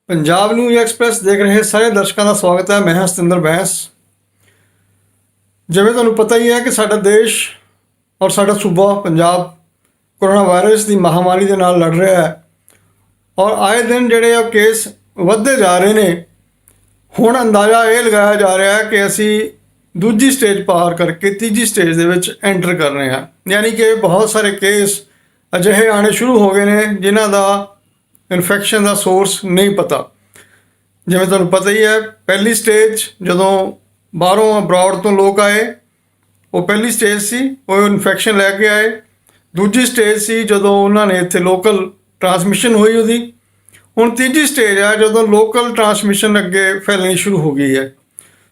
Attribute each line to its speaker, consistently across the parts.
Speaker 1: Punjab news express ਦੇਖ ਰਹੇ ਸਾਰੇ ਦਰਸ਼ਕਾਂ ਦਾ ਸਵਾਗਤ ਹੈ। ਮੈਂ ਹਾਂ ਸਤਿੰਦਰ ਬੈਂਸ। ਜਿਵੇਂ ਤੁਹਾਨੂੰ ਪਤਾ ਹੀ ਹੈ ਕਿ ਸਾਡਾ ਦੇਸ਼ ਔਰ ਸਾਡਾ ਸੂਬਾ ਪੰਜਾਬ ਕੋਰੋਨਾ ਵਾਇਰਸ ਦੀ ਮਹਾਮਾਰੀ ਦੇ ਨਾਲ ਲੜ ਰਿਹਾ ਹੈ ਔਰ ਆਏ ਦਿਨ ਜਿਹੜੇ ਉਹ ਕੇਸ ਵੱਧਦੇ ਜਾ ਰਹੇ ਨੇ। ਹੁਣ ਅੰਦਾਜ਼ਾ ਇਹ ਲਗਾਇਆ ਜਾ ਰਿਹਾ ਹੈ ਕਿ ਅਸੀਂ ਦੂਜੀ ਸਟੇਜ ਪਾਰ ਕਰਕੇ ਤੀਜੀ ਸਟੇਜ ਦੇ ਵਿੱਚ ਐਂਟਰ ਕਰ ਰਹੇ ਹਾਂ, ਯਾਨੀ ਕਿ ਬਹੁਤ ਸਾਰੇ ਕੇਸ ਅਜਿਹੇ ਆਉਣੇ ਸ਼ੁਰੂ ਹੋ ਗਏ ਨੇ ਜਿਨ੍ਹਾਂ ਦਾ ਇਨਫੈਕਸ਼ਨ ਦਾ ਸੋਰਸ ਨਹੀਂ ਪਤਾ। ਜਿਵੇਂ ਤੁਹਾਨੂੰ ਪਤਾ ਹੀ ਹੈ, ਪਹਿਲੀ ਸਟੇਜ ਜਦੋਂ ਬਾਹਰੋਂ ਅਬਰੋਡ ਤੋਂ ਲੋਕ ਆਏ ਉਹ ਪਹਿਲੀ ਸਟੇਜ ਸੀ, ਉਹ ਇਨਫੈਕਸ਼ਨ ਲੈ ਕੇ ਆਏ। ਦੂਜੀ ਸਟੇਜ ਸੀ ਜਦੋਂ ਉਹਨਾਂ ਨੇ ਇੱਥੇ ਲੋਕਲ ਟਰਾਂਸਮਿਸ਼ਨ ਹੋਈ ਉਹਦੀ। ਹੁਣ ਤੀਜੀ ਸਟੇਜ ਹੈ ਜਦੋਂ ਲੋਕਲ ਟਰਾਂਸਮਿਸ਼ਨ ਅੱਗੇ ਫੈਲਣੀ ਸ਼ੁਰੂ ਹੋ ਗਈ ਹੈ।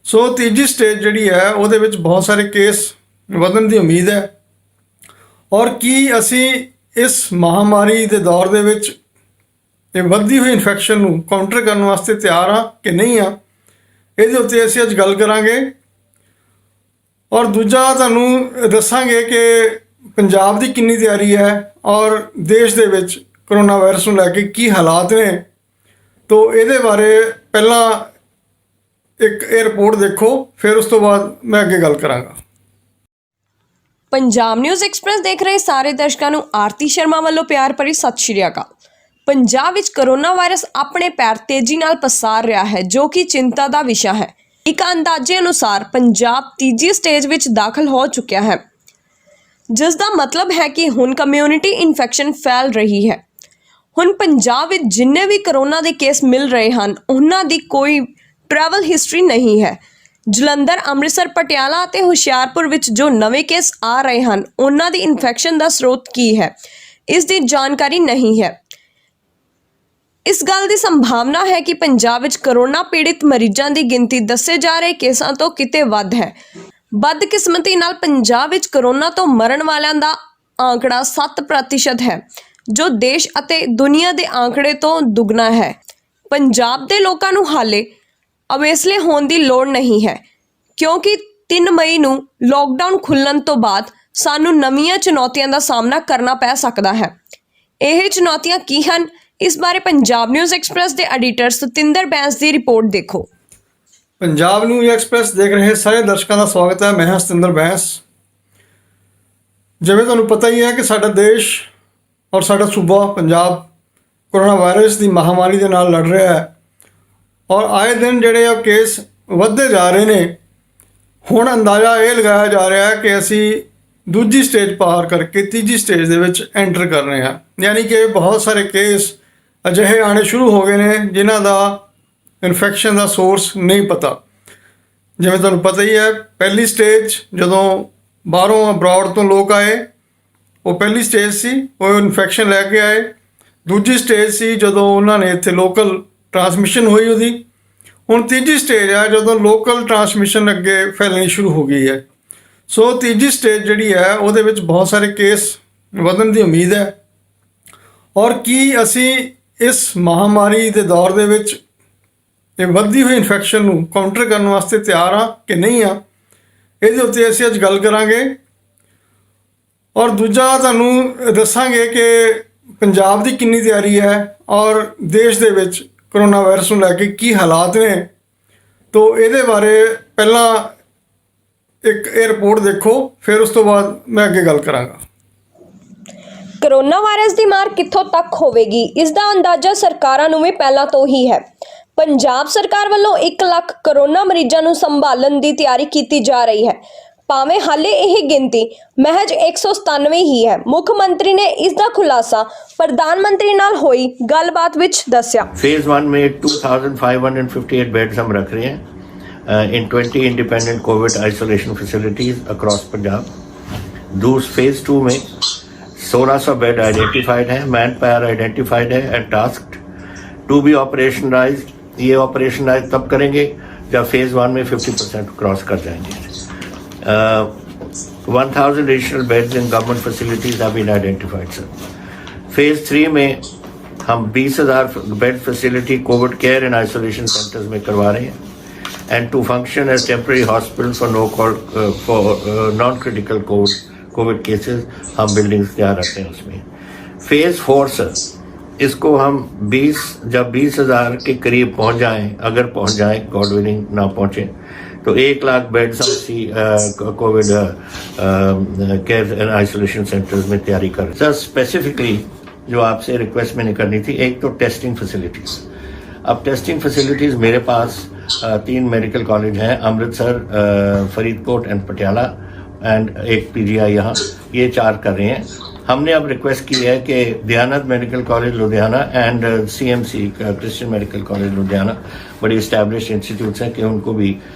Speaker 1: ਸੋ ਤੀਜੀ ਸਟੇਜ ਜਿਹੜੀ ਹੈ ਉਹਦੇ ਵਿੱਚ ਬਹੁਤ ਸਾਰੇ ਕੇਸ ਵਧਣ ਦੀ ਉਮੀਦ ਹੈ। ਔਰ ਕੀ ਅਸੀਂ ਇਸ ਮਹਾਮਾਰੀ ਦੇ ਦੌਰ ਦੇ ਵਿੱਚ ਇਹ ਵੱਧਦੀ ਹੋਈ ਇਨਫੈਕਸ਼ਨ ਨੂੰ ਕਾਊਂਟਰ ਕਰਨ ਵਾਸਤੇ ਤਿਆਰ ਹਾਂ ਕਿ ਨਹੀਂ ਹਾਂ, ਇਹਦੇ ਉੱਤੇ ਅਸੀਂ ਅੱਜ ਗੱਲ ਕਰਾਂਗੇ। ਔਰ ਦੂਜਾ ਤੁਹਾਨੂੰ ਦੱਸਾਂਗੇ ਕਿ ਪੰਜਾਬ ਦੀ ਕਿੰਨੀ ਤਿਆਰੀ ਹੈ ਔਰ ਦੇਸ਼ ਦੇ ਵਿੱਚ ਕਰੋਨਾ ਵਾਇਰਸ ਨੂੰ ਲੈ ਕੇ ਕੀ ਹਾਲਾਤ ਨੇ। ਤੋ ਇਹਦੇ ਬਾਰੇ ਪਹਿਲਾਂ ਇੱਕ ਇਹ ਰਿਪੋਰਟ ਦੇਖੋ, ਫਿਰ ਉਸ ਤੋਂ ਬਾਅਦ ਮੈਂ ਅੱਗੇ ਗੱਲ ਕਰਾਂਗਾ।
Speaker 2: ਪੰਜਾਬ ਨਿਊਜ਼ ਐਕਸਪ੍ਰੈਸ ਦੇਖ ਰਹੇ ਸਾਰੇ ਦਰਸ਼ਕਾਂ ਨੂੰ ਆਰਤੀ ਸ਼ਰਮਾ ਵੱਲੋਂ ਪਿਆਰ ਭਰੀ ਸਤਿ ਸ਼੍ਰੀ ਅਕਾਲ। ਪੰਜਾਬ ਵਿੱਚ ਕਰੋਨਾ ਵਾਇਰਸ ਆਪਣੇ ਪੈਰ ਤੇਜ਼ੀ ਨਾਲ ਪਸਾਰ ਰਿਹਾ ਹੈ, ਜੋ ਕਿ ਚਿੰਤਾ ਦਾ ਵਿਸ਼ਾ ਹੈ। ਇੱਕ ਅੰਦਾਜ਼ੇ ਅਨੁਸਾਰ ਪੰਜਾਬ ਤੀਜੀ ਸਟੇਜ ਵਿੱਚ ਦਾਖਲ ਹੋ ਚੁੱਕਿਆ ਹੈ, ਜਿਸ ਦਾ ਮਤਲਬ ਹੈ ਕਿ ਹੁਣ ਕਮਿਊਨਿਟੀ ਇਨਫੈਕਸ਼ਨ ਫੈਲ ਰਹੀ ਹੈ। ਹੁਣ ਪੰਜਾਬ ਵਿੱਚ ਜਿੰਨੇ ਵੀ ਕਰੋਨਾ ਦੇ ਕੇਸ ਮਿਲ ਰਹੇ ਹਨ, ਉਹਨਾਂ ਦੀ ਕੋਈ ਟਰੈਵਲ ਹਿਸਟਰੀ ਨਹੀਂ ਹੈ। ਜਲੰਧਰ, ਅੰਮ੍ਰਿਤਸਰ, ਪਟਿਆਲਾ ਅਤੇ ਹੁਸ਼ਿਆਰਪੁਰ ਵਿੱਚ ਜੋ ਨਵੇਂ ਕੇਸ ਆ ਰਹੇ ਹਨ, ਉਹਨਾਂ ਦੀ ਇਨਫੈਕਸ਼ਨ ਦਾ ਸਰੋਤ ਕੀ ਹੈ, ਇਸ ਦੀ ਜਾਣਕਾਰੀ ਨਹੀਂ ਹੈ। ਇਸ ਗੱਲ ਦੀ ਸੰਭਾਵਨਾ ਹੈ ਕਿ ਪੰਜਾਬ ਵਿੱਚ ਕਰੋਨਾ ਪੀੜਿਤ ਮਰੀਜ਼ਾਂ ਦੀ ਗਿਣਤੀ ਦੱਸੇ ਜਾ ਰਹੇ ਕੇਸਾਂ ਤੋਂ ਕਿਤੇ ਵੱਧ ਹੈ। ਬਦਕਿਸਮਤੀ ਨਾਲ ਪੰਜਾਬ ਵਿੱਚ ਕਰੋਨਾ ਤੋਂ ਮਰਨ ਵਾਲਿਆਂ ਦਾ ਆંકੜਾ 7% ਹੈ, ਜੋ ਦੇਸ਼ ਅਤੇ ਦੁਨੀਆ ਦੇ ਆંકੜੇ ਤੋਂ ਦੁੱਗਣਾ ਹੈ। ਪੰਜਾਬ ਦੇ ਲੋਕਾਂ ਨੂੰ ਹਾਲੇ ਅਵੇਸਲੇ ਹੋਣ ਦੀ ਲੋੜ ਨਹੀਂ ਹੈ, ਕਿਉਂਕਿ 3 ਮਈ ਨੂੰ ਲੋਕਡਾਊਨ ਖੁੱਲ੍ਹਣ ਤੋਂ ਬਾਅਦ ਸਾਨੂੰ ਨਵੀਆਂ ਚੁਣੌਤੀਆਂ ਦਾ ਸਾਹਮਣਾ ਕਰਨਾ ਪੈ ਸਕਦਾ ਹੈ। ਇਹ ਚੁਣੌਤੀਆਂ ਕੀ ਹਨ, ਇਸ ਬਾਰੇ ਪੰਜਾਬ ਨਿਊਜ਼ ਐਕਸਪ੍ਰੈਸ ਦੇ ਐਡੀਟਰ ਸਤਿੰਦਰ ਬੈਂਸ ਦੀ ਰਿਪੋਰਟ ਦੇਖੋ।
Speaker 1: ਪੰਜਾਬ ਨਿਊਜ਼ ਐਕਸਪ੍ਰੈਸ ਦੇਖ ਰਹੇ ਸਾਰੇ ਦਰਸ਼ਕਾਂ ਦਾ ਸਵਾਗਤ ਹੈ। ਮੈਂ ਹਾਂ ਸਤਿੰਦਰ ਬੈਂਸ। ਜਿਵੇਂ ਤੁਹਾਨੂੰ ਪਤਾ ਹੀ ਹੈ ਕਿ ਸਾਡਾ ਦੇਸ਼ ਔਰ ਸਾਡਾ ਸੂਬਾ ਪੰਜਾਬ ਕੋਰੋਨਾ ਵਾਇਰਸ ਦੀ ਮਹਾਮਾਰੀ ਦੇ ਨਾਲ ਲੜ ਰਿਹਾ ਹੈ ਔਰ ਆਏ ਦਿਨ ਜਿਹੜੇ ਉਹ ਕੇਸ ਵੱਧਦੇ ਜਾ ਰਹੇ ਨੇ। ਹੁਣ ਅੰਦਾਜ਼ਾ ਇਹ ਲਗਾਇਆ ਜਾ ਰਿਹਾ ਹੈ ਕਿ ਅਸੀਂ ਦੂਜੀ ਸਟੇਜ ਪਾਰ ਕਰਕੇ ਤੀਜੀ ਸਟੇਜ ਦੇ ਵਿੱਚ ਐਂਟਰ ਕਰ ਰਹੇ ਹਾਂ, ਯਾਨੀ ਕਿ ਬਹੁਤ ਸਾਰੇ ਕੇਸ ਅਜਿਹੇ ਆਉਣੇ ਸ਼ੁਰੂ ਹੋ ਗਏ ਨੇ ਜਿਨ੍ਹਾਂ ਦਾ ਇਨਫੈਕਸ਼ਨ ਦਾ ਸੋਰਸ ਨਹੀਂ ਪਤਾ। ਜਿਵੇਂ ਤੁਹਾਨੂੰ ਪਤਾ ਹੀ ਹੈ, ਪਹਿਲੀ ਸਟੇਜ ਜਦੋਂ ਬਾਹਰੋਂ ਅਬਰੋਡ ਤੋਂ ਲੋਕ ਆਏ ਉਹ ਪਹਿਲੀ ਸਟੇਜ ਸੀ, ਉਹ ਇਨਫੈਕਸ਼ਨ ਲੈ ਕੇ ਆਏ। ਦੂਜੀ ਸਟੇਜ ਸੀ ਜਦੋਂ ਉਹਨਾਂ ਨੇ ਇੱਥੇ ਲੋਕਲ ਟਰਾਂਸਮਿਸ਼ਨ ਹੋਈ ਉਹਦੀ। ਹੁਣ ਤੀਜੀ ਸਟੇਜ ਹੈ ਜਦੋਂ ਲੋਕਲ ਟਰਾਂਸਮਿਸ਼ਨ ਅੱਗੇ ਫੈਲਣੀ ਸ਼ੁਰੂ ਹੋ ਗਈ ਹੈ। ਸੋ ਤੀਜੀ ਸਟੇਜ ਜਿਹੜੀ ਹੈ ਉਹਦੇ ਵਿੱਚ ਬਹੁਤ ਸਾਰੇ ਕੇਸ ਵਧਣ ਦੀ ਉਮੀਦ ਹੈ। ਔਰ ਕੀ ਅਸੀਂ ਇਸ ਮਹਾਮਾਰੀ ਦੇ ਦੌਰ ਦੇ ਵਿੱਚ ਇਹ ਵੱਧਦੀ ਹੋਈ ਇਨਫੈਕਸ਼ਨ ਨੂੰ ਕਾਊਂਟਰ ਕਰਨ ਵਾਸਤੇ ਤਿਆਰ ਹਾਂ ਕਿ ਨਹੀਂ ਹਾਂ, ਇਹਦੇ ਉੱਤੇ ਅਸੀਂ ਅੱਜ ਗੱਲ ਕਰਾਂਗੇ। ਔਰ ਦੂਜਾ ਤੁਹਾਨੂੰ ਦੱਸਾਂਗੇ ਕਿ ਪੰਜਾਬ ਦੀ ਕਿੰਨੀ ਤਿਆਰੀ ਹੈ ਔਰ ਦੇਸ਼ ਦੇ ਵਿੱਚ ਕਰੋਨਾ ਵਾਇਰਸ ਨੂੰ ਲੈ ਕੇ ਕੀ ਹਾਲਾਤ ਨੇ। ਤੋ ਇਹਦੇ ਬਾਰੇ ਪਹਿਲਾਂ ਇੱਕ ਇਹ ਰਿਪੋਰਟ ਦੇਖੋ, ਫਿਰ ਉਸ ਤੋਂ ਬਾਅਦ ਮੈਂ ਅੱਗੇ ਗੱਲ ਕਰਾਂਗਾ।
Speaker 2: ਕਰੋਨਾ ਵਾਇਰਸ ਦੀ ਮਾਰ ਕਿੱਥੋਂ ਤੱਕ ਹੋਵੇਗੀ, ਇਸ ਦਾ ਅੰਦਾਜ਼ਾ ਸਰਕਾਰਾਂ ਨੂੰ ਵੀ ਪਹਿਲਾਂ ਤੋਂ ਹੀ ਹੈ। ਪੰਜਾਬ ਸਰਕਾਰ ਵੱਲੋਂ 1 ਲੱਖ ਕਰੋਨਾ ਮਰੀਜ਼ਾਂ ਨੂੰ ਸੰਭਾਲਣ ਦੀ ਤਿਆਰੀ ਕੀਤੀ ਜਾ ਰਹੀ ਹੈ, ਭਾਵੇਂ ਹਾਲੇ ਇਹ ਗਿਣਤੀ ਮਹਿਜ 197 ਹੀ ਹੈ। ਮੁੱਖ ਮੰਤਰੀ ਨੇ ਇਸ ਦਾ ਖੁਲਾਸਾ ਪ੍ਰਧਾਨ ਮੰਤਰੀ ਨਾਲ ਹੋਈ ਗੱਲਬਾਤ ਵਿੱਚ ਦੱਸਿਆ।
Speaker 3: फेज 1 में 2558 बेड्स हम रख रहे हैं in 20 independent COVID isolation facilities across Punjab. Phase 2 में 1600 बेड आइडेंटिफाइड है, मैन पावर आइडेंटिफाइड है and tasked to be operationalised. ये ऑपरेशनलाइज तब करेंगे जब फेज 1 में 50% क्रॉस कर जाएंगे। 1000 additional beds in government facilities have been identified sir. Phase 3 में हम 20,000 bed facility Covid care and isolation centres में करवा रहे हैं and to function as temporary hospital for non-critical COVID cases हम बिल्डिंग्स तैयार रखते हैं उसमें। फेज 4 सर इसको हम 20,000 के करीब पहुंच जाएं, अगर पहुंच जाएं, गॉड विलिंग ना पहुंचे, तो 1 लाख बेड्स हम Covid care and isolation centres में तैयारी कर रहे हैं। स्पेसिफिकली जो आपसे रिक्वेस्ट मैंने करनी थी, एक तो टेस्टिंग फैसिलिटीज़। अब टेस्टिंग फैसिलिटीज़ मेरे पास 3 मेडिकल कॉलेज हैं, अमृतसर, फरीदकोट एंड पटियाला, एंड एक पीजीआई यहाँ, ये 4 कर रहे हैं। हमने अब रिक्वेस्ट की है कि Dayanand medical college Ludhiana and CMC Christian medical college Ludhiana, बड़ी इस्टेब्लिश इंस्टीट्यूट्स हैं, कि उनको भी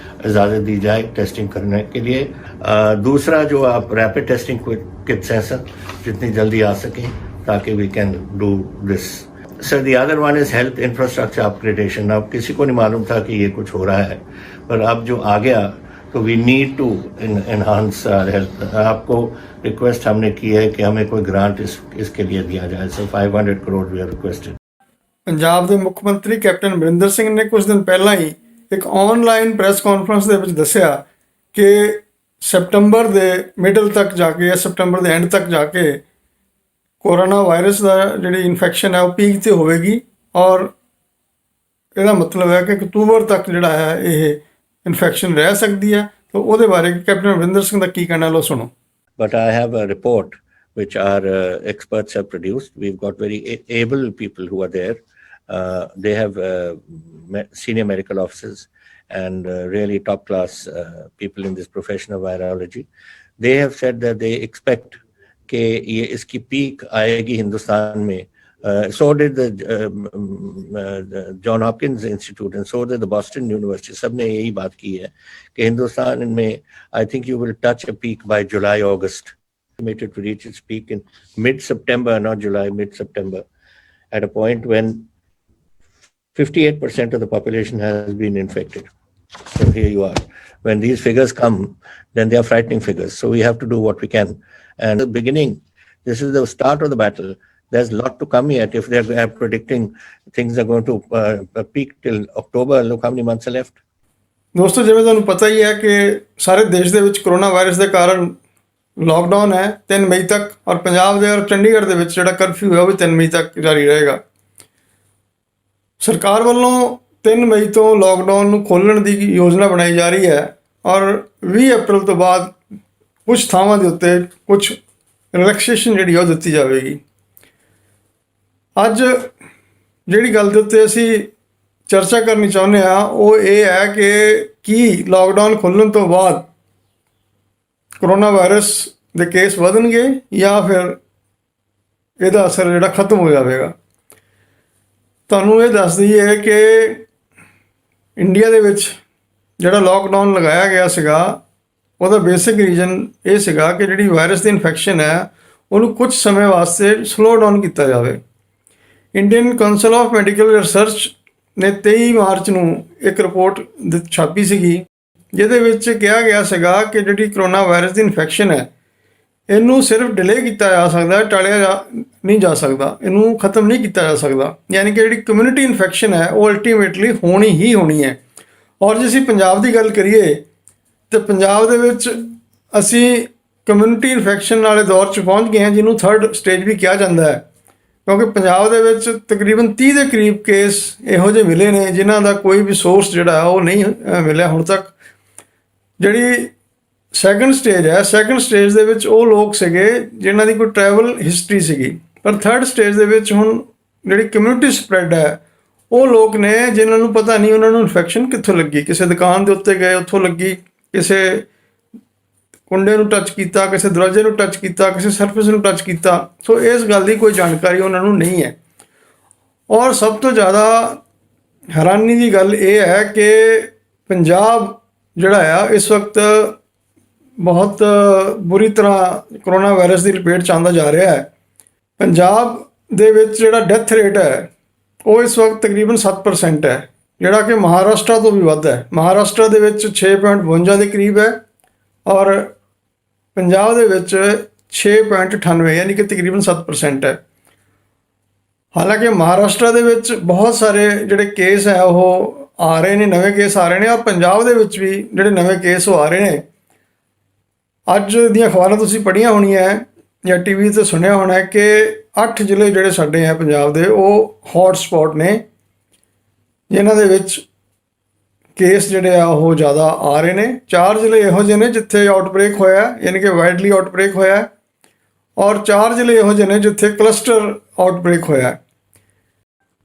Speaker 3: इजाज़त दी जाए टेस्टिंग करने के लिए। दूसरा, जो आप रैपिड टेस्टिंग किट्स हैं सर, जितनी जल्दी आ सकें, ताकि we can do this. Sir, the other one is health infrastructure upgradation. अब किसी को नहीं मालूम था कि ये कुछ हो रहा है, पर अब जो आ गया, तो we need to enhance health. आपको रिक्वेस्ट हमने की है कि हमें कोई ग्रांट इसके लिए दिया जाए। Sir, 500 crore we are requested.
Speaker 1: Punjab ਦੇ ਮੁੱਖ ਮੰਤਰੀ ਕੈਪਟਨ ਅਮਰਿੰਦਰ ਸਿੰਘ ਨੇ ਕੁਝ ਦਿਨ ਪਹਿਲਾਂ ਹੀ ਇੱਕ ਆਨਲਾਈਨ ਪ੍ਰੈਸ ਕਾਨਫਰੰਸ ਦੇ ਵਿੱਚ ਦੱਸਿਆ ਕਿ ਸਪਟੰਬਰ ਦੇ ਮਿਡਲ ਤੱਕ ਜਾ ਕੇ ਜਾਂ ਸਪਟੰਬਰ ਦੇ ਐਂਡ ਤੱਕ ਜਾ ਕੇ ਕੋਰੋਨਾ ਵਾਇਰਸ ਦਾ ਜਿਹੜੀ ਇਨਫੈਕਸ਼ਨ ਹੈ ਉਹ ਪੀਕ 'ਤੇ ਹੋਵੇਗੀ, ਔਰ ਇਹਦਾ ਮਤਲਬ ਹੈ ਕਿ ਅਕਤੂਬਰ ਤੱਕ ਜਿਹੜਾ ਹੈ ਇਹ ਇਨਫੈਕਸ਼ਨ ਰਹਿ ਸਕਦੀ ਹੈ। ਤਾਂ ਉਹਦੇ ਬਾਰੇ ਕੈਪਟਨ ਅਮਰਿੰਦਰ ਸਿੰਘ ਦਾ ਕੀ ਕਹਿਣਾ, ਲਓ ਸੁਣੋ।
Speaker 3: But I have a report which our experts have produced. We've got very able people who are there. They have senior medical officers and really top-class people in this profession of virology. They have said that they expect कि ये इसकी peak आएगी हिंदुस्तान में। So did the John Hopkins Institute and so did the Boston University. सब ने यही बात की है कि हिंदुस्तान में I think you will touch a peak by July, August. Estimated to reach its peak in mid-September, not July, mid-September, at a point when 58% of the population has been infected. So here you are. When these figures come, then they are frightening figures. So we have to do what we can. And the beginning, this is the start of the battle. There's a lot to come yet. If they're predicting things are going to peak till October, look how many months are left.
Speaker 1: ਦੋਸਤੋ, ਜਿਵੇਂ ਤੁਹਾਨੂੰ ਪਤਾ ਹੀ ਹੈ ਕਿ ਸਾਰੇ ਦੇਸ਼ ਦੇ ਵਿੱਚ ਕਰੋਨਾ ਵਾਇਰਸ ਦੇ ਕਾਰਨ ਲਾਕਡਾਊਨ ਹੈ 3 ਮਈ ਤੱਕ, ਔਰ ਪੰਜਾਬ ਦੇ ਔਰ ਚੰਡੀਗੜ੍ਹ ਦੇ ਵਿੱਚ ਜਿਹੜਾ ਕਰਫਿਊ ਹੈ ਉਹ ਵੀ 3 ਮਈ ਤੱਕ ਜਾਰੀ ਰਹੇਗਾ। ਸਰਕਾਰ ਵੱਲੋਂ 3 ਮਈ ਤੋਂ ਲਾਕਡਾਊਨ ਨੂੰ ਖੋਲ੍ਹਣ ਦੀ ਯੋਜਨਾ ਬਣਾਈ ਜਾ ਰਹੀ ਹੈ, ਔਰ 20 ਅਪ੍ਰੈਲ ਤੋਂ ਬਾਅਦ ਕੁਝ ਥਾਵਾਂ ਦੇ ਉੱਤੇ ਕੁਝ ਰਿਲੈਕਸੇਸ਼ਨ ਜਿਹੜੀ ਉਹ ਦਿੱਤੀ ਜਾਵੇਗੀ। ਅੱਜ ਜਿਹੜੀ ਗੱਲ ਦੇ ਉੱਤੇ ਅਸੀਂ ਚਰਚਾ ਕਰਨੀ ਚਾਹੁੰਦੇ ਹਾਂ ਉਹ ਇਹ ਹੈ ਕਿ ਕੀ ਲਾਕਡਾਊਨ ਖੁੱਲ੍ਹਣ ਤੋਂ ਬਾਅਦ ਕਰੋਨਾ ਵਾਇਰਸ ਦੇ ਕੇਸ ਵਧਣਗੇ ਜਾਂ ਫਿਰ ਇਹਦਾ ਅਸਰ ਜਿਹੜਾ ਖਤਮ ਹੋ ਜਾਵੇਗਾ। ਤੁਹਾਨੂੰ ਇਹ ਦੱਸ ਦਈਏ ਕਿ ਇੰਡੀਆ ਦੇ ਵਿੱਚ ਜਿਹੜਾ ਲਾਕਡਾਊਨ ਲਗਾਇਆ ਗਿਆ ਸੀਗਾ ਉਹਦਾ ਬੇਸਿਕ ਰੀਜ਼ਨ ਇਹ ਸੀਗਾ ਕਿ ਜਿਹੜੀ ਵਾਇਰਸ ਦੀ ਇਨਫੈਕਸ਼ਨ ਹੈ ਉਹਨੂੰ ਕੁਝ ਸਮੇਂ ਵਾਸਤੇ ਸਲੋ ਡਾਊਨ ਕੀਤਾ ਜਾਵੇ। Indian council of medical research ਨੇ 23 ਮਾਰਚ ਨੂੰ ਇੱਕ ਰਿਪੋਰਟ ਛਾਪੀ ਸੀਗੀ, ਜਿਹਦੇ ਵਿੱਚ ਕਿਹਾ ਗਿਆ ਸੀਗਾ ਕਿ ਜਿਹੜੀ ਕਰੋਨਾ ਵਾਇਰਸ ਦੀ ਇਨਫੈਕਸ਼ਨ ਹੈ ਇਹਨੂੰ ਸਿਰਫ ਡਿਲੇ ਕੀਤਾ ਜਾ ਸਕਦਾ, ਟਾਲਿਆ ਨਹੀਂ ਜਾ ਸਕਦਾ, ਇਹਨੂੰ ਖਤਮ ਨਹੀਂ ਕੀਤਾ ਜਾ ਸਕਦਾ। ਯਾਨੀ ਕਿ ਜਿਹੜੀ ਕਮਿਊਨਿਟੀ ਇਨਫੈਕਸ਼ਨ ਹੈ ਉਹ ਅਲਟੀਮੇਟਲੀ ਹੋਣੀ ਹੀ ਹੋਣੀ ਹੈ। ਔਰ ਜੇ ਅਸੀਂ ਪੰਜਾਬ ਦੀ ਗੱਲ ਕਰੀਏ ਤਾਂ ਪੰਜਾਬ ਦੇ ਵਿੱਚ ਅਸੀਂ ਕਮਿਊਨਿਟੀ ਇਨਫੈਕਸ਼ਨ ਵਾਲੇ ਦੌਰ 'ਚ ਪਹੁੰਚ ਗਏ ਹਾਂ, ਜਿਹਨੂੰ 3rd ਸਟੇਜ ਵੀ ਕਿਹਾ ਜਾਂਦਾ ਹੈ, ਕਿਉਂਕਿ ਪੰਜਾਬ ਦੇ ਵਿੱਚ ਤਕਰੀਬਨ 30 ਦੇ ਕਰੀਬ ਕੇਸ ਇਹੋ ਜਿਹੇ ਮਿਲੇ ਨੇ ਜਿਨ੍ਹਾਂ ਦਾ ਕੋਈ ਵੀ ਸੋਰਸ ਜਿਹੜਾ ਉਹ ਨਹੀਂ ਮਿਲਿਆ ਹੁਣ ਤੱਕ। ਜਿਹੜੀ 2nd ਸਟੇਜ ਹੈ, 2nd ਸਟੇਜ ਦੇ ਵਿੱਚ ਉਹ ਲੋਕ ਸੀਗੇ ਜਿਨ੍ਹਾਂ ਦੀ ਕੋਈ ਟਰੈਵਲ ਹਿਸਟਰੀ ਸੀਗੀ, ਪਰ 3rd ਸਟੇਜ ਦੇ ਵਿੱਚ ਹੁਣ ਜਿਹੜੀ ਕਮਿਊਨਿਟੀ ਸਪਰੈਡ ਹੈ ਉਹ ਲੋਕ ਨੇ ਜਿਨ੍ਹਾਂ ਨੂੰ ਪਤਾ ਨਹੀਂ ਉਹਨਾਂ ਨੂੰ ਇਨਫੈਕਸ਼ਨ ਕਿੱਥੋਂ ਲੱਗੀ। ਕਿਸੇ ਦੁਕਾਨ ਦੇ ਉੱਤੇ ਗਏ ਉੱਥੋਂ ਲੱਗੀ, ਕਿਸੇ ਕੁੰਡੇ ਨੂੰ ਟੱਚ ਕੀਤਾ, ਕਿਸੇ ਦਰਵਾਜ਼ੇ ਨੂੰ ਟੱਚ ਕੀਤਾ, ਕਿਸੇ ਸਰਫੇਸ ਨੂੰ ਟੱਚ ਕੀਤਾ। ਸੋ ਇਸ ਗੱਲ ਦੀ ਕੋਈ ਜਾਣਕਾਰੀ ਉਹਨਾਂ ਨੂੰ ਨਹੀਂ ਹੈ। ਔਰ ਸਭ ਤੋਂ ਜ਼ਿਆਦਾ ਹੈਰਾਨੀ ਦੀ ਗੱਲ ਇਹ ਹੈ ਕਿ ਪੰਜਾਬ ਜਿਹੜਾ ਆ ਇਸ ਵਕਤ ਬਹੁਤ ਬੁਰੀ ਤਰ੍ਹਾਂ ਕਰੋਨਾ ਵਾਇਰਸ ਦੀ ਲਪੇਟ 'ਚ ਆਉਂਦਾ ਜਾ ਰਿਹਾ ਹੈ। ਪੰਜਾਬ ਦੇ ਵਿੱਚ ਜਿਹੜਾ ਡੈਥ ਰੇਟ ਹੈ ਉਹ ਇਸ ਵਕਤ ਤਕਰੀਬਨ 7% ਹੈ, ਜਿਹੜਾ ਕਿ ਮਹਾਰਾਸ਼ਟਰ ਤੋਂ ਵੀ ਵੱਧ ਹੈ। ਮਹਾਰਾਸ਼ਟਰ ਦੇ ਵਿੱਚ 6.52 ਦੇ ਕਰੀਬ ਹੈ ਔਰ ਪੰਜਾਬ ਦੇ ਵਿੱਚ 6.98, ਯਾਨੀ ਕਿ ਤਕਰੀਬਨ 7% ਹੈ। ਹਾਲਾਂਕਿ ਮਹਾਰਾਸ਼ਟਰ ਦੇ ਵਿੱਚ ਬਹੁਤ ਸਾਰੇ ਜਿਹੜੇ ਕੇਸ ਹੈ ਉਹ ਆ ਰਹੇ ਨੇ, ਨਵੇਂ ਕੇਸ ਆ ਰਹੇ ਨੇ, ਔਰ ਪੰਜਾਬ ਦੇ ਵਿੱਚ ਵੀ ਜਿਹੜੇ ਨਵੇਂ ਕੇਸ ਉਹ ਆ ਰਹੇ ਨੇ। ਅੱਜ ਦੀਆਂ ਅਖਬਾਰਾਂ ਤੁਸੀਂ ਪੜ੍ਹੀਆਂ ਹੋਣੀਆਂ ਜਾਂ ਟੀਵੀ ਤੇ ਸੁਣਿਆ ਹੋਣਾ ਹੈ ਕਿ 8 ਜ਼ਿਲ੍ਹੇ ਜਿਹੜੇ ਸਾਡੇ ਹੈ ਪੰਜਾਬ ਦੇ ਉਹ ਹੌਟ ਸਪੌਟ ਨੇ, ਜਿਨ੍ਹਾਂ ਦੇ ਵਿੱਚ ਕੇਸ ਜਿਹੜੇ ਆ ਉਹ ਜ਼ਿਆਦਾ ਆ ਰਹੇ ਨੇ। 4 ਜ਼ਿਲ੍ਹੇ ਇਹੋ ਜਿਹੇ ਨੇ ਜਿੱਥੇ ਆਊਟਬ੍ਰੇਕ ਹੋਇਆ, ਯਾਨੀ ਕਿ ਵਾਈਡਲੀ ਆਊਟਬ੍ਰੇਕ ਹੋਇਆ, ਔਰ 4 ਜ਼ਿਲ੍ਹੇ ਇਹੋ ਜਿਹੇ ਨੇ ਜਿੱਥੇ ਕਲਸਟਰ ਆਊਟਬ੍ਰੇਕ ਹੋਇਆ।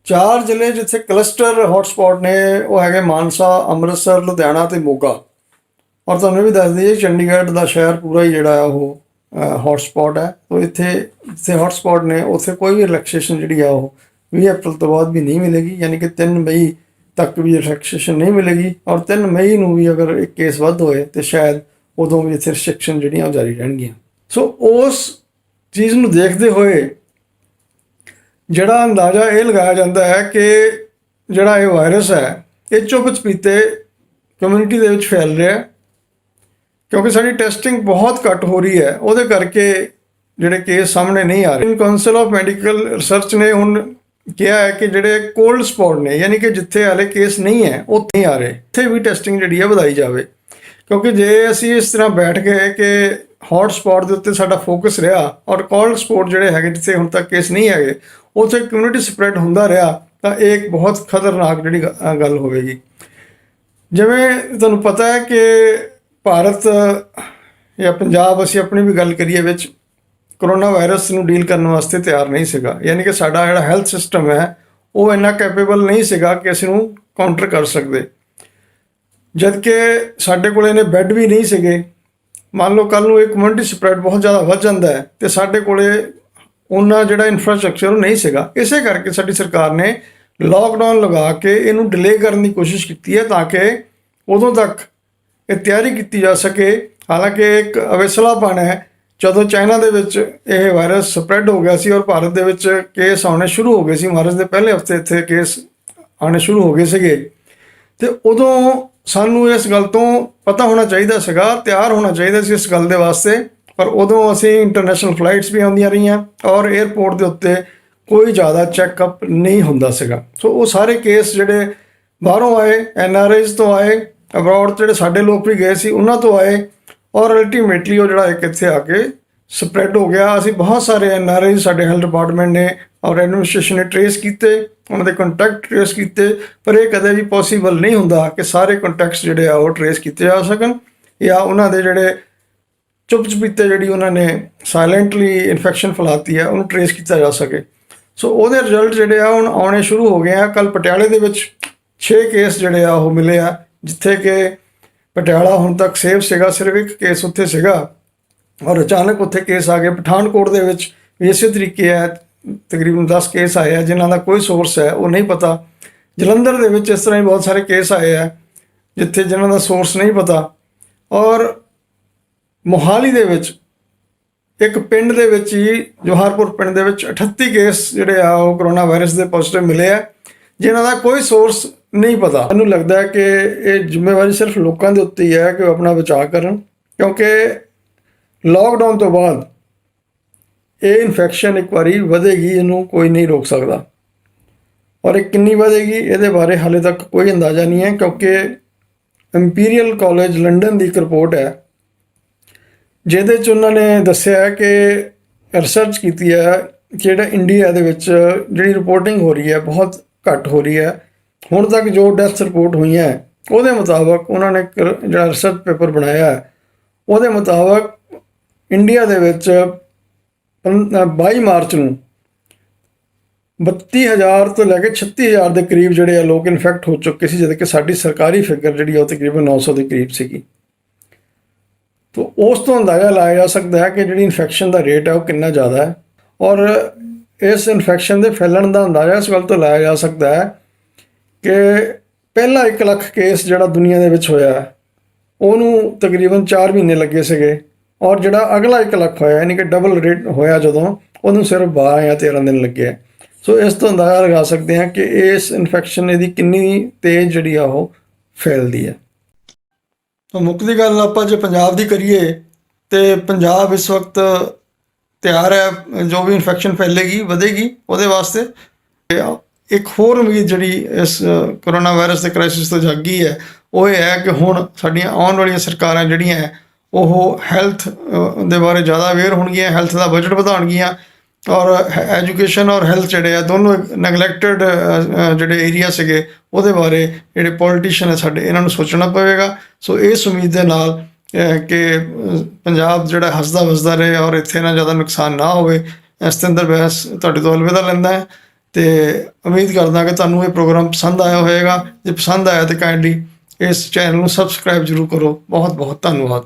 Speaker 1: 4 ਜ਼ਿਲ੍ਹੇ ਜਿੱਥੇ ਕਲਸਟਰ ਹੌਟਸਪੌਟ ਨੇ ਉਹ ਹੈਗੇ ਮਾਨਸਾ, ਅੰਮ੍ਰਿਤਸਰ, ਲੁਧਿਆਣਾ ਅਤੇ ਮੋਗਾ। ਔਰ ਤੁਹਾਨੂੰ ਵੀ ਦੱਸ ਦਈਏ ਚੰਡੀਗੜ੍ਹ ਦਾ ਸ਼ਹਿਰ ਪੂਰਾ ਹੀ ਜਿਹੜਾ ਉਹ ਹੌਟਸਪੌਟ ਹੈ। ਤੋ ਇੱਥੇ ਜਿੱਥੇ ਹੌਟਸਪੌਟ ਨੇ ਉੱਥੇ ਕੋਈ ਵੀ ਰਿਲੈਕਸੇਸ਼ਨ ਜਿਹੜੀ ਆ ਉਹ 20 ਅਪ੍ਰੈਲ ਤੋਂ ਬਾਅਦ ਵੀ ਨਹੀਂ ਮਿਲੇਗੀ, ਯਾਨੀ ਕਿ 3 ਮਈ ਤੱਕ ਵੀ ਰਿਲੈਕਸੇਸ਼ਨ ਨਹੀਂ ਮਿਲੇਗੀ। ਔਰ 3 ਮਈ ਨੂੰ ਵੀ ਅਗਰ ਇੱਕ ਕੇਸ ਵੱਧ ਹੋਏ ਤਾਂ ਸ਼ਾਇਦ ਉਦੋਂ ਵੀ ਇੱਥੇ ਰਿਸਟ੍ਰਿਕਸ਼ਨ ਜਿਹੜੀਆਂ ਉਹ ਜਾਰੀ ਰਹਿਣਗੀਆਂ। ਸੋ ਉਸ ਚੀਜ਼ ਨੂੰ ਦੇਖਦੇ ਹੋਏ ਜਿਹੜਾ ਅੰਦਾਜ਼ਾ ਇਹ ਲਗਾਇਆ ਜਾਂਦਾ ਹੈ ਕਿ ਜਿਹੜਾ ਇਹ ਵਾਇਰਸ ਹੈ ਇਹ ਚੁੱਪ ਚਪੀਤੇ ਕਮਿਊਨਿਟੀ ਦੇ ਵਿੱਚ ਫੈਲ ਰਿਹਾ, ਕਿਉਂਕਿ ਸਾਡੀ ਟੈਸਟਿੰਗ ਬਹੁਤ ਘੱਟ ਹੋ ਰਹੀ ਹੈ, ਉਹਦੇ ਕਰਕੇ ਜਿਹੜੇ ਕੇਸ ਸਾਹਮਣੇ ਨਹੀਂ ਆ ਰਹੇ। ਕਾਉਂਸਲ ਆਫ ਮੈਡੀਕਲ ਰਿਸਰਚ ਨੇ ਹੁਣ ਕਿਹਾ ਹੈ ਕਿ ਜਿਹੜੇ ਕੋਲਡ ਸਪੌਟ ਨੇ, ਯਾਨੀ ਕਿ ਜਿੱਥੇ ਹਾਲੇ ਕੇਸ ਨਹੀਂ ਹੈ ਉੱਥੇ ਨਹੀਂ ਆ ਰਹੇ, ਉੱਥੇ ਵੀ ਟੈਸਟਿੰਗ ਜਿਹੜੀ ਹੈ ਵਧਾਈ ਜਾਵੇ। ਕਿਉਂਕਿ ਜੇ ਅਸੀਂ ਇਸ ਤਰ੍ਹਾਂ ਬੈਠ ਗਏ ਕਿ ਹੌਟ ਸਪੌਟ ਦੇ ਉੱਤੇ ਸਾਡਾ ਫੋਕਸ ਰਿਹਾ ਔਰ ਕੋਲਡ ਸਪੌਟ ਜਿਹੜੇ ਹੈਗੇ ਜਿੱਥੇ ਹੁਣ ਤੱਕ ਕੇਸ ਨਹੀਂ ਹੈਗੇ ਉੱਥੇ ਕਮਿਊਨਿਟੀ ਸਪਰੈਡ ਹੁੰਦਾ ਰਿਹਾ ਤਾਂ ਇਹ ਇੱਕ ਬਹੁਤ ਖਤਰਨਾਕ ਜਿਹੜੀ ਗੱਲ ਹੋਵੇਗੀ। ਜਿਵੇਂ ਤੁਹਾਨੂੰ ਪਤਾ ਹੈ ਕਿ ਭਾਰਤ ਜਾਂ ਪੰਜਾਬ, ਅਸੀਂ ਆਪਣੀ ਵੀ ਗੱਲ ਕਰੀਏ, ਵਿੱਚ ਕਰੋਨਾ ਵਾਇਰਸ ਨੂੰ ਡੀਲ ਕਰਨ ਵਾਸਤੇ ਤਿਆਰ ਨਹੀਂ ਸੀਗਾ, ਯਾਨੀ ਕਿ ਸਾਡਾ ਜਿਹੜਾ ਹੈਲਥ ਸਿਸਟਮ ਹੈ ਉਹ ਇੰਨਾ ਕੈਪੇਬਲ ਨਹੀਂ ਸੀਗਾ ਕਿ ਅਸੀਂ ਨੂੰ ਕਾਊਂਟਰ ਕਰ ਸਕਦੇ। ਜਦ ਕਿ ਸਾਡੇ ਕੋਲ ਇਹਨੇ ਬੈੱਡ ਵੀ ਨਹੀਂ ਸੀਗੇ। ਮੰਨ ਲਓ ਕੱਲ੍ਹ ਨੂੰ ਇਹ ਕਮਿਊਨਿਟੀ ਸਪਰੈਡ ਬਹੁਤ ਜ਼ਿਆਦਾ ਵੱਧ ਜਾਂਦਾ ਹੈ ਤੇ ਸਾਡੇ ਕੋਲੇ ਉਹਨਾਂ ਜਿਹੜਾ ਇਨਫਰਾਸਟ੍ਰਕਚਰ ਉਹ ਨਹੀਂ ਸੀਗਾ। ਇਸੇ ਕਰਕੇ ਸਾਡੀ ਸਰਕਾਰ ਨੇ ਲਾਕਡਾਊਨ ਲਗਾ ਕੇ ਇਹਨੂੰ ਡਿਲੇ ਕਰਨ ਦੀ ਕੋਸ਼ਿਸ਼ ਕੀਤੀ ਹੈ ਤਾਂ ਕਿ ਉਦੋਂ ਤੱਕ ਇਹ ਤਿਆਰੀ ਕੀਤੀ ਜਾ ਸਕੇ। ਹਾਲਾਂਕਿ ਇੱਕ ਅਵੇਸਲਾਪਣ ਹੈ, ਜਦੋਂ ਚਾਈਨਾ ਦੇ ਵਿੱਚ ਇਹ ਵਾਇਰਸ ਸਪਰੈਡ ਹੋ ਗਿਆ ਸੀ ਔਰ ਭਾਰਤ ਦੇ ਵਿੱਚ ਕੇਸ ਆਉਣੇ ਸ਼ੁਰੂ ਹੋ ਗਏ ਸੀ, ਮਾਰਚ ਦੇ ਪਹਿਲੇ ਹਫ਼ਤੇ ਇੱਥੇ ਕੇਸ ਆਉਣੇ ਸ਼ੁਰੂ ਹੋ ਗਏ ਸੀਗੇ, ਤੇ ਉਦੋਂ ਸਾਨੂੰ ਇਸ ਗੱਲ ਤੋਂ ਪਤਾ ਹੋਣਾ ਚਾਹੀਦਾ ਸੀਗਾ, ਤਿਆਰ ਹੋਣਾ ਚਾਹੀਦਾ ਸੀ ਇਸ ਗੱਲ ਦੇ ਵਾਸਤੇ। ਪਰ ਉਦੋਂ ਅਸੀਂ ਇੰਟਰਨੈਸ਼ਨਲ ਫਲਾਈਟਸ ਵੀ ਆਉਂਦੀਆਂ ਰਹੀਆਂ ਔਰ 에ਅਰਪੋਰਟ ਦੇ ਉੱਤੇ ਕੋਈ ਜ਼ਿਆਦਾ ਚੈੱਕਅਪ ਨਹੀਂ ਹੁੰਦਾ ਸੀਗਾ। ਸੋ ਉਹ ਸਾਰੇ ਕੇਸ ਜਿਹੜੇ ਬਾਹਰੋਂ ਆਏ, NRIs ਤੋਂ ਆਏ, ਅਬਰੋਡ ਜਿਹੜੇ ਸਾਡੇ ਲੋਕ ਵੀ ਗਏ ਸੀ ਉਹਨਾਂ ਤੋਂ ਆਏ, ਔਰ ਅਲਟੀਮੇਟਲੀ ਉਹ ਜਿਹੜਾ ਇੱਕ ਇੱਥੇ ਆ ਕੇ ਸਪਰੈਡ ਹੋ ਗਿਆ। ਅਸੀਂ ਬਹੁਤ ਸਾਰੇ NRIs ਸਾਡੇ ਹੈਲਥ ਡਿਪਾਰਟਮੈਂਟ ਨੇ ਔਰ ਐਡਮਿਨਿਸਟ੍ਰੇਸ਼ਨ ਨੇ ਟਰੇਸ ਕੀਤੇ, ਉਹਨਾਂ ਦੇ ਕੰਟੈਕਟ ਟਰੇਸ ਕੀਤੇ, ਪਰ ਇਹ ਕਦੇ ਵੀ ਪੋਸੀਬਲ ਨਹੀਂ ਹੁੰਦਾ ਕਿ ਸਾਰੇ ਕੰਟੈਕਟਸ ਜਿਹੜੇ ਆ ਉਹ ਟਰੇਸ ਕੀਤੇ ਜਾ ਸਕਣ ਜਾਂ ਉਹਨਾਂ ਦੇ ਜਿਹੜੇ ਚੁੱਪ ਚਪੀਤੇ ਜਿਹੜੀ ਉਹਨਾਂ ਨੇ ਸਾਇਲੈਂਟਲੀ ਇਨਫੈਕਸ਼ਨ ਫੈਲਾਤੀ ਹੈ ਉਹਨੂੰ ਟਰੇਸ ਕੀਤਾ ਜਾ ਸਕੇ। ਸੋ ਉਹਦੇ ਰਿਜ਼ਲਟ ਜਿਹੜੇ ਆ ਹੁਣ ਆਉਣੇ ਸ਼ੁਰੂ ਹੋ ਗਏ ਆ। ਕੱਲ੍ਹ ਪਟਿਆਲੇ ਦੇ ਵਿੱਚ 6 ਕੇਸ ਜਿਹੜੇ ਆ ਉਹ ਮਿਲੇ ਆ, ਜਿੱਥੇ ਕਿ ਪਟਿਆਲਾ ਹੁਣ ਤੱਕ ਸੇਫ ਸੀਗਾ, ਸਿਰਫ ਇੱਕ ਕੇਸ ਉੱਥੇ ਸੀਗਾ ਔਰ ਅਚਾਨਕ ਉੱਥੇ ਕੇਸ ਆ ਗਏ। ਪਠਾਨਕੋਟ ਦੇ ਵਿੱਚ ਵੀ ਇਸੇ ਤਰੀਕੇ ਹੈ, ਤਕਰੀਬਨ 10 ਕੇਸ ਆਏ ਆ ਜਿਨ੍ਹਾਂ ਦਾ ਕੋਈ ਸੋਰਸ ਹੈ ਉਹ ਨਹੀਂ ਪਤਾ। ਜਲੰਧਰ ਦੇ ਵਿੱਚ ਇਸ ਤਰ੍ਹਾਂ ਹੀ ਬਹੁਤ ਸਾਰੇ ਕੇਸ ਆਏ ਆ ਜਿੱਥੇ ਜਿਨ੍ਹਾਂ ਦਾ ਸੋਰਸ ਨਹੀਂ ਪਤਾ। ਔਰ ਮੋਹਾਲੀ ਦੇ ਵਿੱਚ ਇੱਕ ਪਿੰਡ ਦੇ ਵਿੱਚ ਹੀ, ਜਵਾਹਰਪੁਰ ਪਿੰਡ ਦੇ ਵਿੱਚ 38 ਕੇਸ ਜਿਹੜੇ ਆ ਉਹ ਕਰੋਨਾ ਵਾਇਰਸ ਦੇ ਪੋਜ਼ਿਟਿਵ ਮਿਲੇ ਆ ਜਿਨ੍ਹਾਂ ਦਾ ਕੋਈ ਸੋਰਸ ਨਹੀਂ ਪਤਾ। ਮੈਨੂੰ ਲੱਗਦਾ ਹੈ ਕਿ ਇਹ ਜ਼ਿੰਮੇਵਾਰੀ ਸਿਰਫ ਲੋਕਾਂ ਦੇ ਉੱਤੇ ਹੀ ਹੈ ਕਿ ਉਹ ਆਪਣਾ ਬਚਾਅ ਕਰਨ, ਕਿਉਂਕਿ ਲਾਕਡਾਊਨ ਤੋਂ ਬਾਅਦ ਇਹ ਇਨਫੈਕਸ਼ਨ ਇੱਕ ਵਾਰੀ ਵਧੇਗੀ, ਇਹਨੂੰ ਕੋਈ ਨਹੀਂ ਰੋਕ ਸਕਦਾ। ਔਰ ਇਹ ਕਿੰਨੀ ਵਧੇਗੀ ਇਹਦੇ ਬਾਰੇ ਹਾਲੇ ਤੱਕ ਕੋਈ ਅੰਦਾਜ਼ਾ ਨਹੀਂ ਹੈ, ਕਿਉਂਕਿ ਇੰਪੀਰੀਅਲ ਕਾਲਜ ਲੰਡਨ ਦੀ ਇੱਕ ਰਿਪੋਰਟ ਹੈ ਜਿਹਦੇ 'ਚ ਉਹਨਾਂ ਨੇ ਦੱਸਿਆ ਹੈ ਕਿ ਰਿਸਰਚ ਕੀਤੀ ਹੈ ਕਿ ਜਿਹੜਾ ਇੰਡੀਆ ਦੇ ਵਿੱਚ ਜਿਹੜੀ ਰਿਪੋਰਟਿੰਗ ਹੋ ਰਹੀ ਹੈ ਬਹੁਤ ਘੱਟ ਹੋ ਰਹੀ ਹੈ। ਹੁਣ ਤੱਕ ਜੋ ਡੈਥ ਰਿਪੋਰਟ ਹੋਈਆਂ ਉਹਦੇ ਮੁਤਾਬਕ ਉਹਨਾਂ ਨੇ ਜਿਹੜਾ ਰਿਸਰਚ ਪੇਪਰ ਬਣਾਇਆ ਹੈ ਉਹਦੇ ਮੁਤਾਬਕ ਇੰਡੀਆ ਦੇ ਵਿੱਚ 22 ਮਾਰਚ ਨੂੰ 32,000 ਤੋਂ ਲੈ ਕੇ 36,000 ਦੇ ਕਰੀਬ ਜਿਹੜੇ ਆ ਲੋਕ ਇਨਫੈਕਟ ਹੋ ਚੁੱਕੇ ਸੀ, ਜਦ ਕਿ ਸਾਡੀ ਸਰਕਾਰੀ ਫਿਗਰ ਜਿਹੜੀ ਉਹ ਤਕਰੀਬਨ 900 ਦੇ ਕਰੀਬ ਸੀਗੀ। ਤੋ ਉਸ ਤੋਂ ਅੰਦਾਜ਼ਾ ਲਾਇਆ ਜਾ ਸਕਦਾ ਹੈ ਕਿ ਜਿਹੜੀ ਇਨਫੈਕਸ਼ਨ ਦਾ ਰੇਟ ਹੈ ਉਹ ਕਿੰਨਾ ਜ਼ਿਆਦਾ ਹੈ। ਔਰ ਇਸ ਇਨਫੈਕਸ਼ਨ ਦੇ ਫੈਲਣ ਦਾ ਅੰਦਾਜ਼ਾ ਇਸ ਗੱਲ ਤੋਂ ਲਾਇਆ ਜਾ ਸਕਦਾ ਹੈ ਕਿ ਪਹਿਲਾ 1 ਲੱਖ ਕੇਸ ਜਿਹੜਾ ਦੁਨੀਆ ਦੇ ਵਿੱਚ ਹੋਇਆ ਉਹਨੂੰ ਤਕਰੀਬਨ 4 ਮਹੀਨੇ ਲੱਗੇ ਸੀਗੇ, ਔਰ ਜਿਹੜਾ ਅਗਲਾ 1 ਲੱਖ ਹੋਇਆ ਯਾਨੀ ਕਿ ਡਬਲ ਰੇਟ ਹੋਇਆ ਜਦੋਂ, ਉਹਨੂੰ ਸਿਰਫ 12 ਜਾਂ 13 ਦਿਨ ਲੱਗੇ। ਸੋ ਇਸ ਤੋਂ ਅੰਦਾਜ਼ਾ ਲਗਾ ਸਕਦੇ ਹਾਂ ਕਿ ਇਸ ਇਨਫੈਕਸ਼ਨ ਇਹਦੀ ਕਿੰਨੀ ਤੇਜ਼ ਜਿਹੜੀ ਆ ਉਹ ਫੈਲਦੀ ਹੈ। ਤਾਂ ਮੁੱਖ ਦੀ ਗੱਲ ਆਪਾਂ ਜੇ ਪੰਜਾਬ ਦੀ ਕਰੀਏ ਤੇ ਪੰਜਾਬ ਇਸ ਵਕਤ ਤਿਆਰ ਹੈ, ਜੋ ਵੀ ਇਨਫੈਕਸ਼ਨ ਫੈਲੇਗੀ ਵਧੇਗੀ ਉਹਦੇ ਵਾਸਤੇ। ਇੱਕ ਹੋਰ ਉਮੀਦ ਜਿਹੜੀ ਇਸ ਕਰੋਨਾ ਵਾਇਰਸ ਦੇ ਕ੍ਰਾਈਸਿਸ ਤੋਂ ਜਾਗੀ ਹੈ ਉਹ ਇਹ ਹੈ ਕਿ ਹੁਣ ਸਾਡੀਆਂ ਆਉਣ ਵਾਲੀਆਂ ਸਰਕਾਰਾਂ ਜਿਹੜੀਆਂ ਹੈ ਉਹ ਹੈਲਥ ਦੇ ਬਾਰੇ ਜ਼ਿਆਦਾ ਅਵੇਅਰ ਹੋਣਗੀਆਂ, ਹੈਲਥ ਦਾ ਬਜਟ ਵਧਾਉਣਗੀਆਂ ਔਰ ਐਜੂਕੇਸ਼ਨ ਔਰ ਹੈਲਥ ਜਿਹੜੇ ਆ ਦੋਨੋਂ ਨੈਗਲੈਕਟਡ ਜਿਹੜੇ ਏਰੀਆ ਸੀਗੇ ਉਹਦੇ ਬਾਰੇ ਜਿਹੜੇ ਪੋਲੀਟੀਸ਼ੀਅਨ ਹੈ ਸਾਡੇ ਇਹਨਾਂ ਨੂੰ ਸੋਚਣਾ ਪਵੇਗਾ। ਸੋ ਇਸ ਉਮੀਦ ਦੇ ਨਾਲ ਕਿ ਪੰਜਾਬ ਜਿਹੜਾ ਹੱਸਦਾ ਵਸਦਾ ਰਹੇ ਔਰ ਇੱਥੇ ਨਾ ਜ਼ਿਆਦਾ ਨੁਕਸਾਨ ਨਾ ਹੋਵੇ, ਸਤਿੰਦਰ ਬੈਂਸ ਤੁਹਾਡੇ ਤੋਂ ਅਲਵਿਦਾ ਲੈਂਦਾ ਹੈ ਅਤੇ ਉਮੀਦ ਕਰਦਾ ਕਿ ਤੁਹਾਨੂੰ ਇਹ ਪ੍ਰੋਗਰਾਮ ਪਸੰਦ ਆਇਆ ਹੋਵੇਗਾ। ਜੇ ਪਸੰਦ ਆਇਆ ਤਾਂ ਕਾਈਂਡਲੀ ਇਸ ਚੈਨਲ ਨੂੰ ਸਬਸਕ੍ਰਾਈਬ ਜ਼ਰੂਰ ਕਰੋ। ਬਹੁਤ ਬਹੁਤ ਧੰਨਵਾਦ।